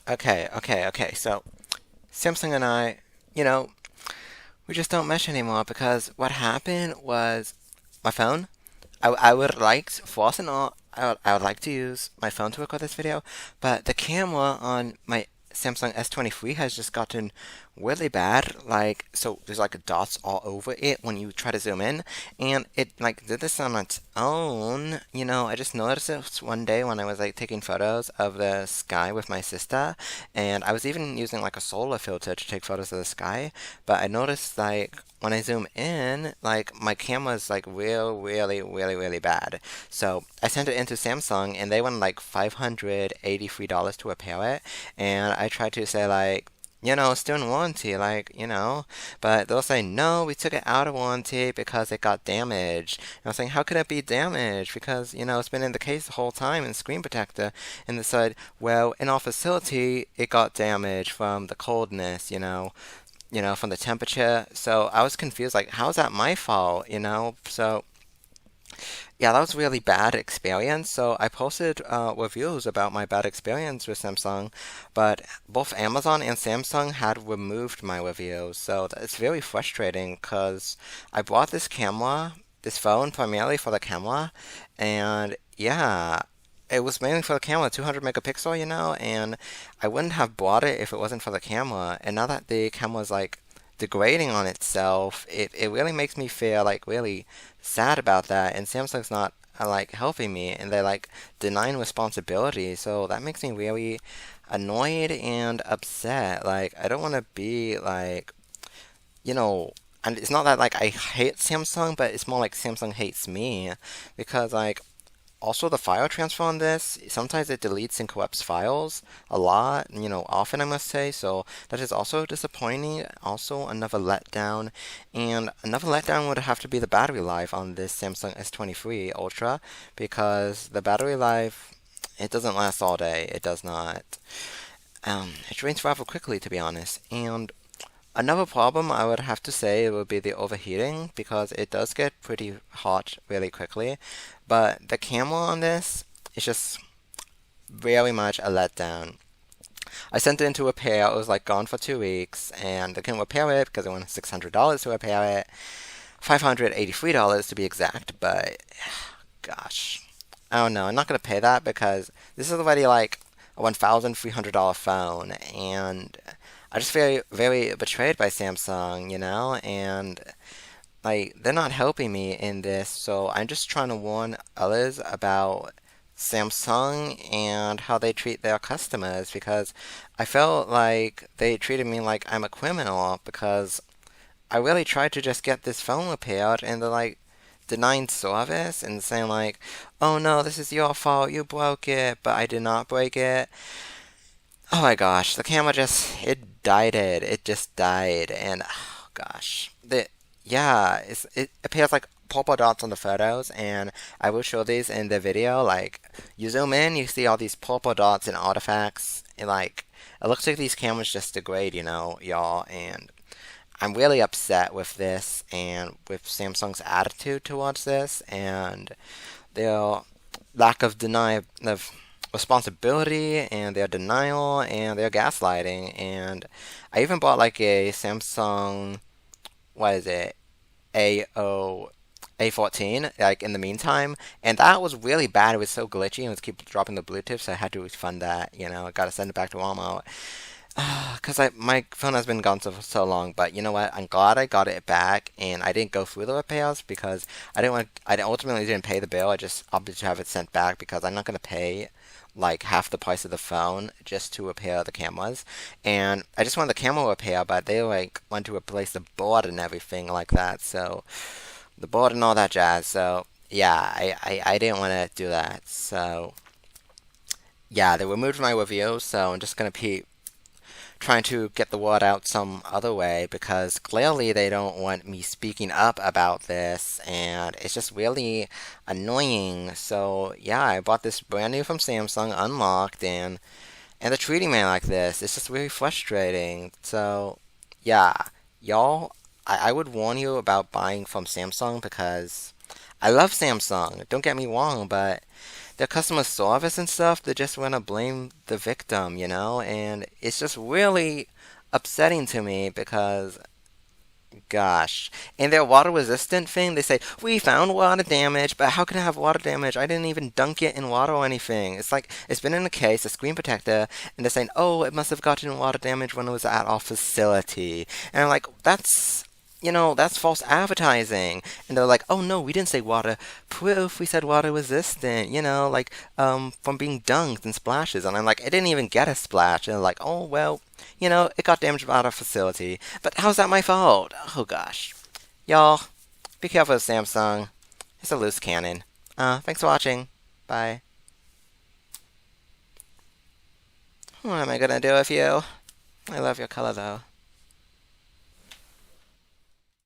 Okay. So Samsung and I, you know, we just don't mesh anymore because what happened was my phone. I would like, for us and all, I would like to use my phone to record this video, but the camera on my Samsung S23 has just gotten really bad. Like, so there's like dots all over it when you try to zoom in, and it like did this on its own. I just noticed it one day when I was like taking photos of the sky with my sister, and I was even using like a solar filter to take photos of the sky, but I noticed like when I zoom in, like my camera's like really bad. So I sent it into Samsung and they went like $583 to repair it. And I tried to say like, it's still in warranty, but they'll say, no, we took it out of warranty because it got damaged. And I was saying, how could it be damaged? Because, it's been in the case the whole time in screen protector. And they said, well, in our facility, it got damaged from the coldness, from the temperature. So I was confused, like, how is that my fault? So yeah, that was a really bad experience. So I posted reviews about my bad experience with Samsung, but both Amazon and Samsung had removed my reviews. So it's very frustrating because I bought this phone primarily for the camera, and yeah, it was mainly for the camera, 200 megapixel, and I wouldn't have bought it if it wasn't for the camera. And now that the camera's like degrading on itself, it really makes me feel like really sad about that. And Samsung's not like helping me, and they're like denying responsibility. So that makes me really annoyed and upset. Like I don't want to be like, you know, and it's not that like I hate Samsung, but it's more like Samsung hates me because like also, the file transfer on this, sometimes it deletes and corrupts files a lot, often I must say, so that is also disappointing. Also, another letdown. And another letdown would have to be the battery life on this Samsung S23 Ultra, because the battery life, it doesn't last all day. It does not. It drains rather quickly, to be honest. And another problem I would have to say would be the overheating because it does get pretty hot really quickly. But the camera on this is just very much a letdown. I sent it into repair. It was like gone for 2 weeks, and they couldn't repair it because it wanted $600 to repair it, $583 to be exact. But gosh, I don't know. I'm not gonna pay that because this is already like a $1,300 phone, and I just feel very betrayed by Samsung, and like they're not helping me in this. So I'm just trying to warn others about Samsung and how they treat their customers because I felt like they treated me like I'm a criminal because I really tried to just get this phone repaired and they're like denying service and saying like, "Oh no, this is your fault. You broke it, but I did not break it." Oh my gosh, the camera just it died. It just died, and oh gosh, it appears like purple dots on the photos, and I will show these in the video. Like you zoom in, you see all these purple dots and artifacts, and like it looks like these cameras just degrade, y'all. And I'm really upset with this and with Samsung's attitude towards this, and their lack of deny of responsibility and their denial and their gaslighting. And I even bought like a Samsung, what is it, AO A14, like in the meantime, and that was really bad. It was so glitchy and it was keep dropping the Bluetooth, so I had to refund that. I got to send it back to Walmart. Because my phone has been gone so long, but you know what? I'm glad I got it back, and I didn't go through the repairs because I ultimately didn't pay the bill. I just opted to have it sent back because I'm not going to pay like half the price of the phone just to repair the cameras. And I just wanted the camera repair, but they like want to replace the board and everything like that. So the board and all that jazz. So yeah, I didn't want to do that. So yeah, they removed my review, so I'm just gonna be trying to get the word out some other way because clearly they don't want me speaking up about this and it's just really annoying. So yeah, I bought this brand new from Samsung unlocked and they're treating me like this. It's just really frustrating. So yeah, y'all, I would warn you about buying from Samsung because I love Samsung. Don't get me wrong, but their customer service and stuff, they just want to blame the victim, and it's just really upsetting to me because gosh. And their water resistant thing, they say, we found water damage, but how can I have water damage? I didn't even dunk it in water or anything. It's like, it's been in a case, a screen protector, and they're saying, oh, it must have gotten water damage when it was at our facility. And I'm like, that's false advertising. And they're like, oh no, we didn't say waterproof, we said water resistant, from being dunked and splashes. And I'm like, it didn't even get a splash. And they're like, oh, well, it got damaged by our facility. But how's that my fault? Oh gosh. Y'all, be careful with Samsung. It's a loose cannon. Thanks for watching. Bye. What am I gonna do with you? I love your color though.